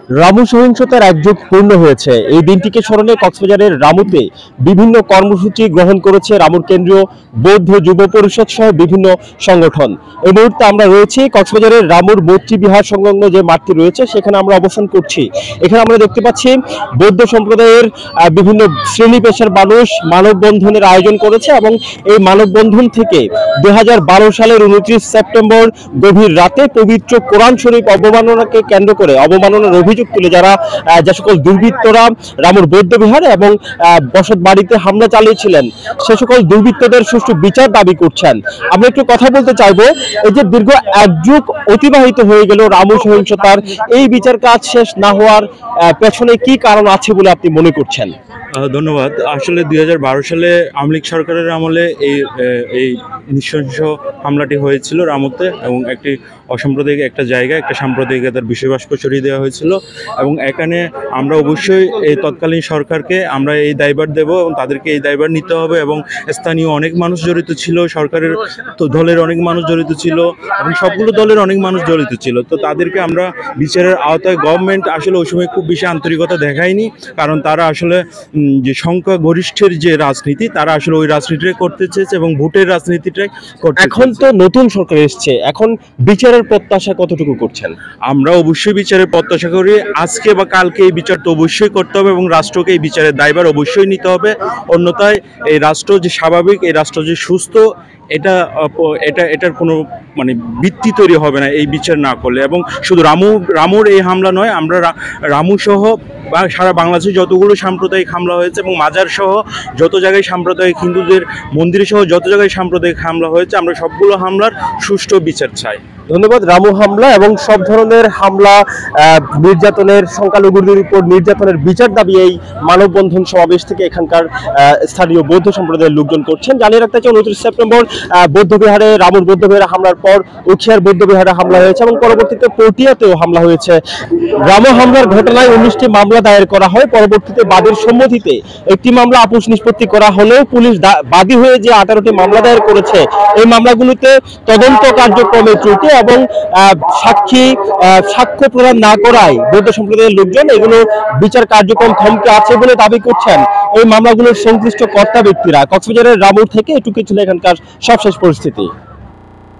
রামু সহিংসতার এক যুগ পূর্ণ হয়েছে। এই দিনটিকে স্মরণে কক্সবাজারের রামুতে বিভিন্ন কর্মসূচি গ্রহণ করেছে রামুর কেন্দ্রীয় বৌদ্ধ যুব পরিষদ সহ বিভিন্ন সংগঠন। এই মুহূর্তে আমরা রয়েছি কক্সবাজারের রামুর মৈত্রী বিহার সংলগ্ন যে মাঠটি রয়েছে সেখানে আমরা অবস্থান করছি। এখানে আমরা দেখতে পাচ্ছি বৌদ্ধ সম্প্রদায়ের বিভিন্ন শ্রেণী পেশার মানুষ মানববন্ধনের আয়োজন করেছে এবং এই মানববন্ধন থেকে 2012 সালের 29 সেপ্টেম্বর গভীর রাতে পবিত্র কোরআন শরীফ অবমাননাকে কেন্দ্র করে অবমাননার অভিযোগ তুলে যে সকল দুর্বৃত্তরা রামুর বৌদ্ধ বিহারে এবং বসত বাড়িতে হামলা চালিয়েছিলেন সে সকল দুর্বৃত্তদের সুষ্ঠু বিচার দাবি করছেন। আমরা একটু কথা বলতে চাইবো, এই যে দীর্ঘ এক যুগ অতিবাহিত হয়ে গেল রামু সহিংসতার, এই বিচার কাজ শেষ না হওয়ার পেছনে কি কারণ আছে বলে আপনি মনে করছেন? ধন্যবাদ। আসলে 2012 সালে আওয়ামী লীগ সরকারের আমলে এই নৃশংস হামলাটি হয়েছিল রামুতে এবং একটি অসাম্প্রদায়িক একটা জায়গায় একটা সাম্প্রদায়িকতার বিষয়বাষ্প ছড়িয়ে দেওয়া হয়েছিল এবং এখানে আমরা অবশ্যই এই তৎকালীন সরকারকে আমরা এই দায়ভার দেব এবং তাদেরকে এই দায়ভার নিতে হবে এবং স্থানীয় অনেক মানুষ জড়িত ছিল, সরকারের দলের অনেক মানুষ জড়িত ছিল এবং সবগুলো দলের অনেক মানুষ জড়িত ছিল। তো তাদেরকে আমরা বিচারের আওতায় গভর্নমেন্ট আসলে ওই সময় খুব বেশি আন্তরিকতা দেখায়নি, কারণ তারা আসলে যে সংখ্যা গরিষ্ঠের যে রাজনীতি তারা আসলে ওই রাজনীতিটাই করতে চেয়েছে এবং ভোটের রাজনীতিটাই করতে। এখন তো নতুন সরকার এসছে, এখন বিচারের প্রত্যাশা কতটুকু করছেন? আমরা অবশ্যই বিচারের প্রত্যাশা করি। আজকে বা কালকে এই বিচার তো অবশ্যই করতে হবে এবং রাষ্ট্রকে এই বিচারের দায়ভার অবশ্যই নিতে হবে। অন্যথায় এই রাষ্ট্র যে স্বাভাবিক, এই রাষ্ট্র যে সুস্থ, এটার কোনো ভিত্তি তৈরি হবে না এই বিচার না করলে। এবং শুধু রামুর এই হামলা নয়, আমরা রামু সহ বা সারা বাংলাদেশে যতগুলো সাম্প্রদায়িক হামলা হয়েছে এবং মাজার সহ যত জায়গায় সাম্প্রদায়িক হিন্দুদের মন্দির সহ যত জায়গায় সাম্প্রদায়িক হামলা হয়েছে, আমরা সবগুলো হামলার সুষ্ঠু বিচার চাই। ধন্যবাদ। রামু হামলা এবং সব ধরনের হামলা, নির্যাতনের, সংখ্যালঘুদের উপর নির্যাতনের বিচার দাবি এই মানববন্ধন সমাবেশ থেকে এখানকার স্থানীয় বৌদ্ধ সম্প্রদায়ের লোকজন করছেন। জানিয়ে রাখতে চাই 29 সেপ্টেম্বর বৌদ্ধবিহারে রামুর বৌদ্ধবিহারে হামলার পর উখিয়ার বৌদ্ধবিহারে হামলা হয়েছে এবং পরবর্তীতে পটিয়াতেও হামলা হয়েছে। রামু হামলার ঘটনায় 19টি মামলা দায়ের করা হয়। পরবর্তীতে বাদীর সম্মতিতে একটি মামলা আপোষ নিষ্পত্তি করা হলেও পুলিশ বাদী হয়ে যে 18টি মামলা দায়ের করেছে এই মামলাগুলোতে তদন্ত কার্যক্রমে ত্রুটি এবং সাক্ষ্য প্রদান না করায় বৌদ্ধ সম্প্রদায়ের লোকজন এগুলো বিচার কার্যক্রম থমকে আছে বলে দাবি করছেন এই মামলাগুলোর সংশ্লিষ্ট কর্তা ব্যক্তিরা। কক্সবাজারের রামুর থেকে এটুকু ছিল এখানকার সবশেষ পরিস্থিতি।